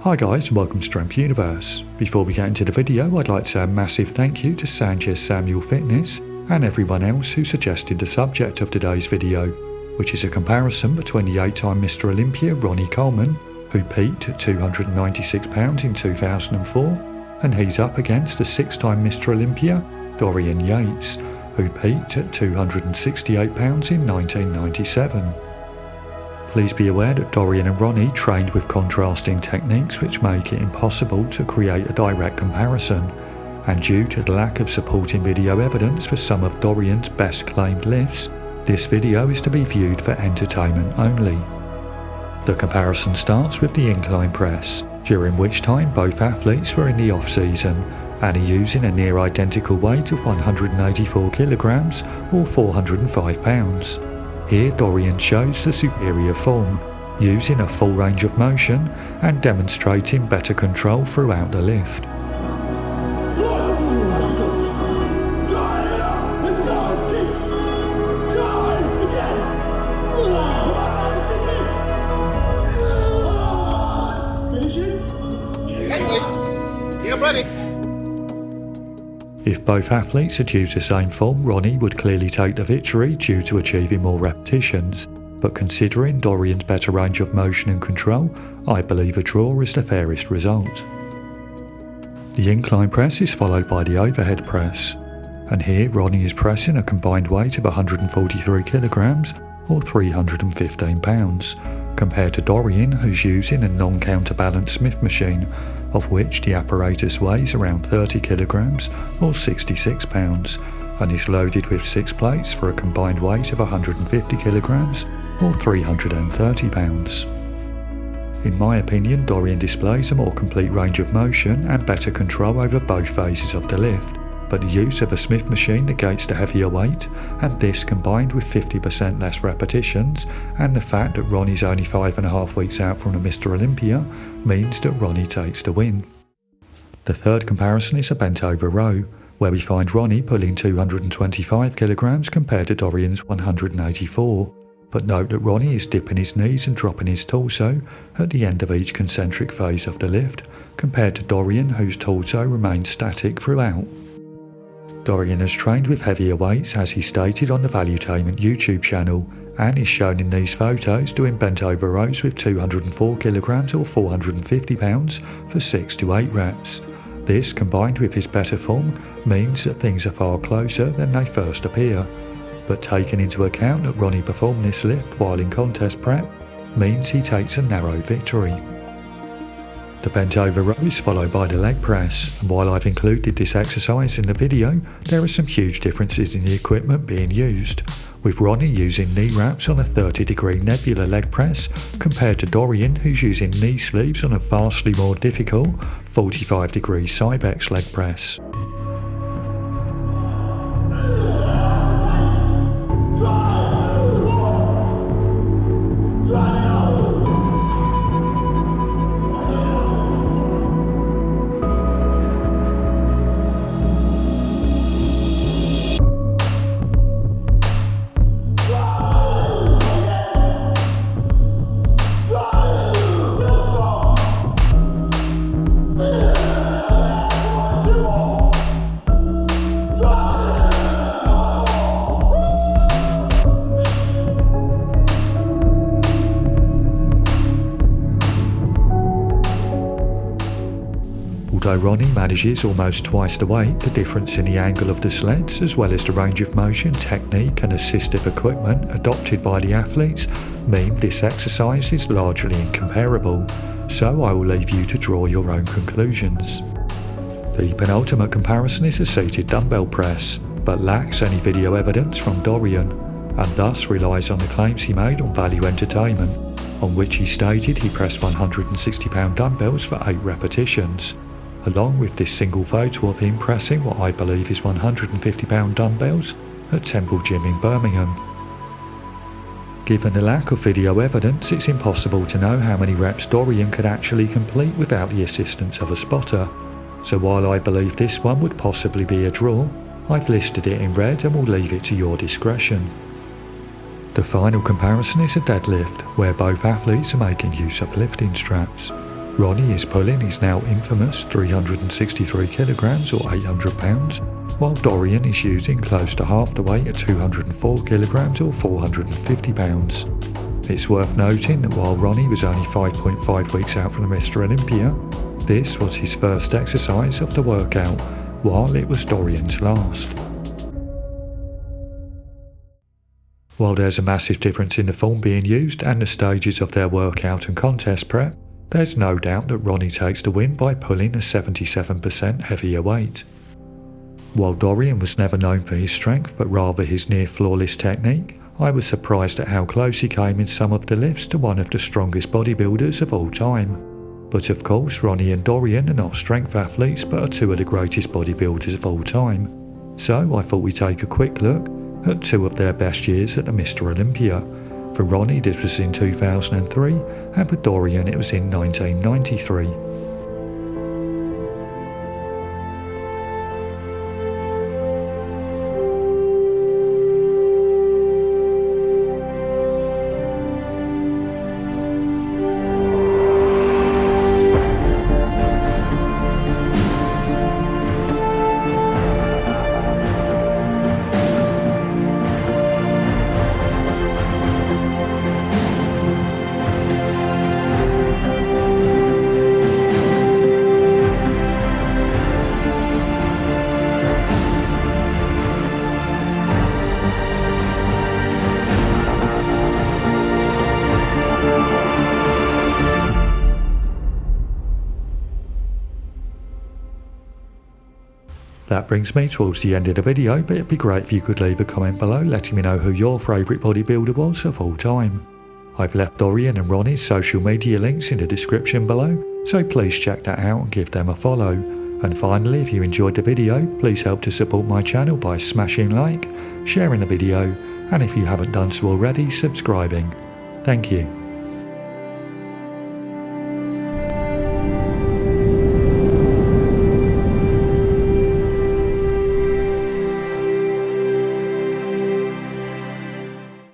Hi guys, and welcome to Strength Universe. Before we get into the video, I'd like to say a massive thank you to Sanchez Samuel Fitness and everyone else who suggested the subject of today's video, which is a comparison between the 8-time Mr. Olympia Ronnie Coleman, who peaked at 296 pounds in 2004, and he's up against the 6-time Mr. Olympia Dorian Yates, who peaked at 268 pounds in 1997. Please be aware that Dorian and Ronnie trained with contrasting techniques which make it impossible to create a direct comparison, and due to the lack of supporting video evidence for some of Dorian's best claimed lifts, this video is to be viewed for entertainment only. The comparison starts with the incline press, during which time both athletes were in the off-season and are using a near identical weight of 184 kilograms or 405 pounds. Here Dorian shows the superior form, using a full range of motion and demonstrating better control throughout the lift. If both athletes had used the same form, Ronnie would clearly take the victory due to achieving more repetitions, but considering Dorian's better range of motion and control, I believe a draw is the fairest result. The incline press is followed by the overhead press, and here Ronnie is pressing a combined weight of 143 kilograms or 315 pounds, compared to Dorian, who's using a non-counterbalance Smith machine, of which the apparatus weighs around 30 kilograms or 66 pounds, and is loaded with 6 plates for a combined weight of 150 kilograms or 330 pounds. In my opinion, Dorian displays a more complete range of motion and better control over both phases of the lift, but the use of a Smith machine negates the heavier weight, and this combined with 50% less repetitions and the fact that Ronnie's only 5.5 weeks out from the Mr. Olympia means that Ronnie takes the win. The third comparison is a bent over row, where we find Ronnie pulling 225 kilograms compared to Dorian's 184, but note that Ronnie is dipping his knees and dropping his torso at the end of each concentric phase of the lift, compared to Dorian, whose torso remains static throughout. Dorian has trained with heavier weights, as he stated on the Valuetainment YouTube channel, and is shown in these photos doing bent over rows with 204 kilograms or 450 pounds for 6 to 8 reps. This, combined with his better form, means that things are far closer than they first appear, but taking into account that Ronnie performed this lift while in contest prep, means he takes a narrow victory. The bent over row is followed by the leg press, and while I've included this exercise in the video, there are some huge differences in the equipment being used, with Ronnie using knee wraps on a 30-degree nebula leg press compared to Dorian, who's using knee sleeves on a vastly more difficult 45-degree Cybex leg press. Although Ronnie manages almost twice the weight, the difference in the angle of the sleds, as well as the range of motion, technique and assistive equipment adopted by the athletes, mean this exercise is largely incomparable, so I will leave you to draw your own conclusions. The penultimate comparison is a seated dumbbell press, but lacks any video evidence from Dorian, and thus relies on the claims he made on Valuetainment, on which he stated he pressed 160-pound dumbbells for 8 repetitions, along with this single photo of him pressing what I believe is 150-pound dumbbells at Temple Gym in Birmingham. Given the lack of video evidence, it's impossible to know how many reps Dorian could actually complete without the assistance of a spotter, so while I believe this one would possibly be a draw, I've listed it in red and will leave it to your discretion. The final comparison is a deadlift, where both athletes are making use of lifting straps. Ronnie is pulling his now infamous 363 kilograms or 800 pounds, while Dorian is using close to half the weight at 204 kilograms or 450 pounds. It's worth noting that while Ronnie was only 5.5 weeks out from the Mr. Olympia, this was his first exercise of the workout, while it was Dorian's last. While there's a massive difference in the form being used and the stages of their workout and contest prep, there's no doubt that Ronnie takes the win by pulling a 77% heavier weight. While Dorian was never known for his strength but rather his near flawless technique, I was surprised at how close he came in some of the lifts to one of the strongest bodybuilders of all time. But of course, Ronnie and Dorian are not strength athletes but are two of the greatest bodybuilders of all time. So I thought we'd take a quick look at two of their best years at the Mr. Olympia. For Ronnie this was in 2003 and for Dorian it was in 1993. That brings me towards the end of the video, but it'd be great if you could leave a comment below letting me know who your favourite bodybuilder was of all time. I've left Dorian and Ronnie's social media links in the description below, so please check that out and give them a follow. And finally, if you enjoyed the video, please help to support my channel by smashing like, sharing the video, and if you haven't done so already, subscribing. Thank you.